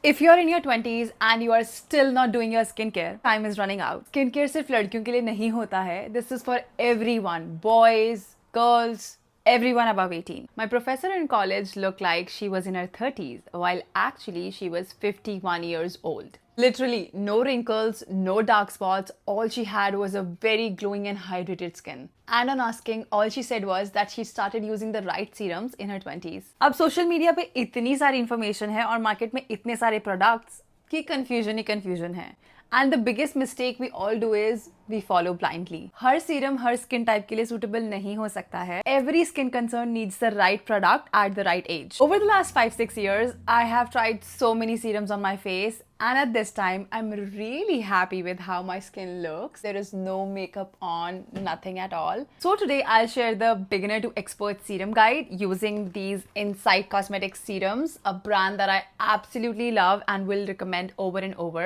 If you're in your 20s and you are still not doing your skincare, time is running out. Skincare सिर्फ लड़कियों के लिए नहीं होता है. This is for everyone, boys, girls, everyone above 18. My professor in college looked like she was in her 30s, while actually she was 51 years old. Literally, no wrinkles, no dark spots. All she had was a very glowing and hydrated skin. And on asking, all she said was that she started using the right serums in her 20s. अब social media पे इतनी सारी information है और market में इतने सारे products कि कंफ्यूजन ही कंफ्यूजन है. And the biggest mistake we all do is we follow blindly. हर सीरम हर स्किन टाइप के लिए सुटेबल नहीं हो सकता है. Every skin concern needs the right product at the right age. Over the last 5-6 years, I have tried so many serums on my face, and at this time, I'm really happy with how my skin looks. There is no makeup on, nothing at all. So today, I'll share the beginner to expert serum guide using these Insight Cosmetics serums, a brand that I absolutely love and will recommend over and over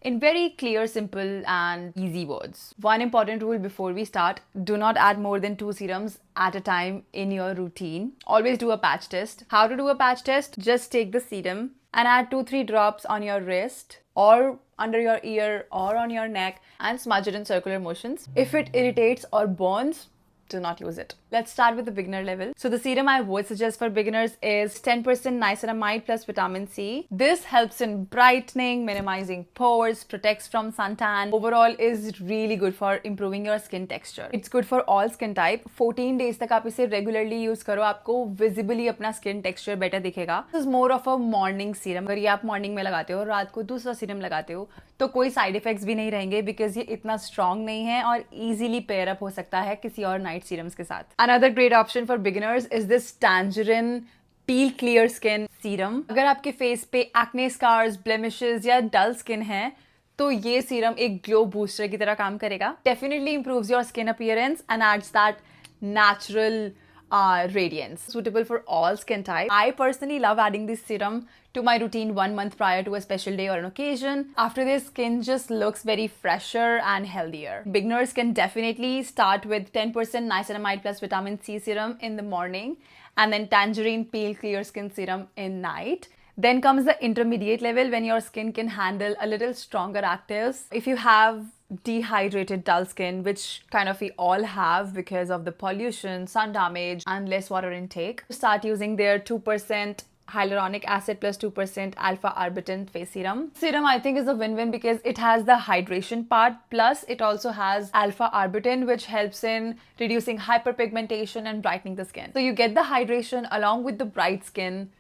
in very clear, simple, and easy words. One important rule before we start: do not add more than 2 serums at a time in your routine. Always do a patch test. How to do a patch test? Just take the serum and add 2-3 drops on your wrist or under your ear or on your neck and smudge it in circular motions. If it irritates or burns, do not use it. Let's start with the beginner level. So the serum I would suggest for beginners is 10% niacinamide plus vitamin C. This helps in brightening, minimizing pores, protects from suntan. Overall is really good for improving your skin texture. It's good for all skin type. 14 days तक आप इसे regularly use करो, आपको visibly अपना skin texture better दिखेगा. This is more of a morning serum. अगर ये आप morning में लगाते हो और रात को दूसरा serum लगाते हो तो कोई side effects भी नहीं रहेंगे because ये इतना strong नहीं है और easily pair up हो सकता है किसी और night serums के साथ. Another great option for beginners is this Tangerine Peel Clear Skin Serum. अगर आपके फेस पे acne scars, blemishes या dull skin है तो ये सीरम एक ग्लो बूस्टर की तरह काम करेगा. Definitely improves your skin appearance and adds that natural radiance. Suitable for all skin type. I personally love adding this serum to my routine 1 month prior to a special day or an occasion. After this, skin just looks very fresher and healthier. Beginners can definitely start with 10% niacinamide plus vitamin C serum in the morning and then Tangerine Peel Clear Skin Serum in night. Then comes the intermediate level when your skin can handle a little stronger actives. If you have dehydrated dull skin, which kind of we all have because of the pollution, sun damage and less water intake, start using their 2% hyaluronic acid plus 2% alpha arbutin face serum. Serum I think is a win-win because it has the hydration part plus it also has alpha arbutin which helps in reducing hyperpigmentation and brightening the skin. So you get the hydration along with the bright skin.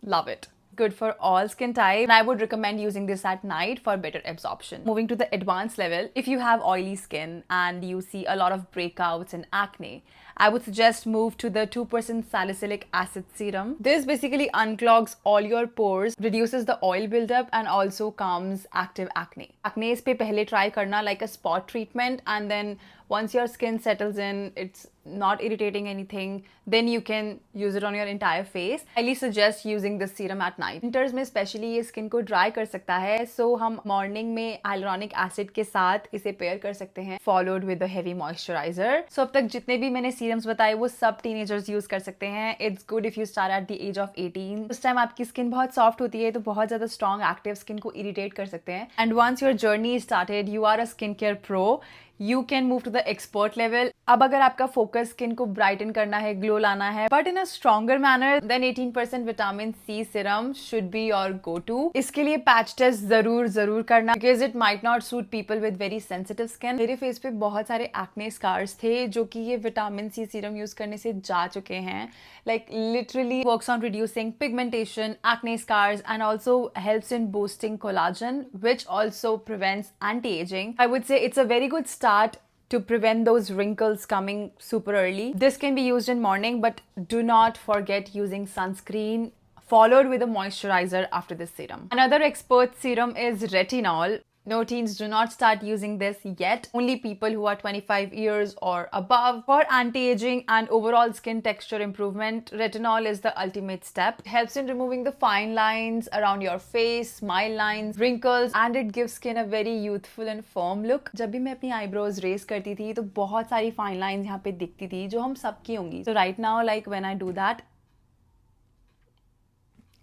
Love it. Good for all skin type and I would recommend using this at night for better absorption. Moving to the advanced level, if you have oily skin and you see a lot of breakouts and acne, I would suggest move to the 2% salicylic acid serum. This basically unclogs all your pores, reduces the oil buildup and also calms active acne. Acne पे पहले try करना like a spot treatment and then once your skin settles in, it's not irritating anything, then you can use it on your entire face. I highly suggest using this serum at night. Winters में especially ये skin को dry कर सकता है, so हम morning में hyaluronic acid के साथ इसे pair कर सकते हैं, followed with a heavy moisturizer. So अब तक जितने भी मैंने serums बताए वो सब teenagers use कर सकते हैं. It's good if you start at the age of 18. उस time आपकी skin बहुत soft होती है तो बहुत ज़्यादा strong active skin को irritate कर सकते हैं. And once your journey is started, you are a skincare pro. You can move to the expert level. अब अगर आपका focus skin को brighten करना है, glow लाना है, but in a stronger manner, then 18% vitamin C serum should be your go-to. इसके लिए patch test ज़रूर करना because it might not suit people with very sensitive skin. मेरे face पे बहुत सारे acne scars थे जो कि ये vitamin C serum use करने से जा चुके हैं. Like literally works on reducing pigmentation, acne scars, and also helps in boosting collagen, which also prevents anti-aging. I would say it's a very good start to prevent those wrinkles coming super early. This can be used in morning, but do not forget using sunscreen followed with a moisturizer after this serum. Another expert serum is retinol. No, teens, do not start using this yet. Only people who are 25 years or above. For anti-aging and overall skin texture improvement, retinol is the ultimate step. It helps in removing the fine lines around your face, smile lines, wrinkles, and it gives skin a very youthful and firm look. जब भी मैं अपनी eyebrows raise करती थी तो बहुत सारी fine lines यहाँ पे दिखती थी जो हम सबकी होंगी. So right now, like when I do that,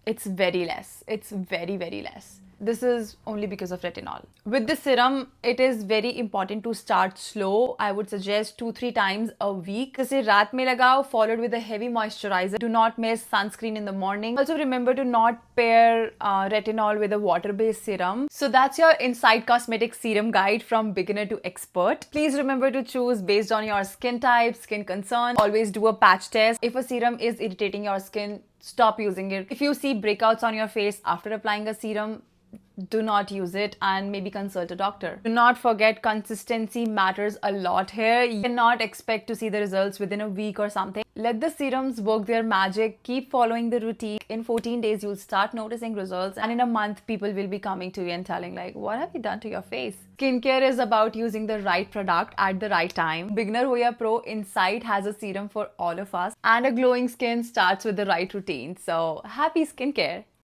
It's very less. It's very, very less. This is only because of retinol. With the serum, it is very important to start slow. I would suggest 2-3 times a week. जैसे रात में लगाओ, followed with a heavy moisturizer. Do not miss sunscreen in the morning. Also remember to not pair retinol with a water-based serum. So that's your Insight Cosmetics serum guide from beginner to expert. Please remember to choose based on your skin type, skin concern. Always do a patch test. If a serum is irritating your skin, stop using it. If you see breakouts on your face after applying a serum, do not use it and maybe consult a doctor. Do not forget, consistency matters a lot here. You cannot expect to see the results within a week or something. Let the serums work their magic. Keep following the routine. In 14 days, you'll start noticing results, and in a month, people will be coming to you and telling like, what have you done to your face? Skincare is about using the right product at the right time. Beginner ho ya pro, Insight has a serum for all of us, and a glowing skin starts with the right routine. So happy skincare.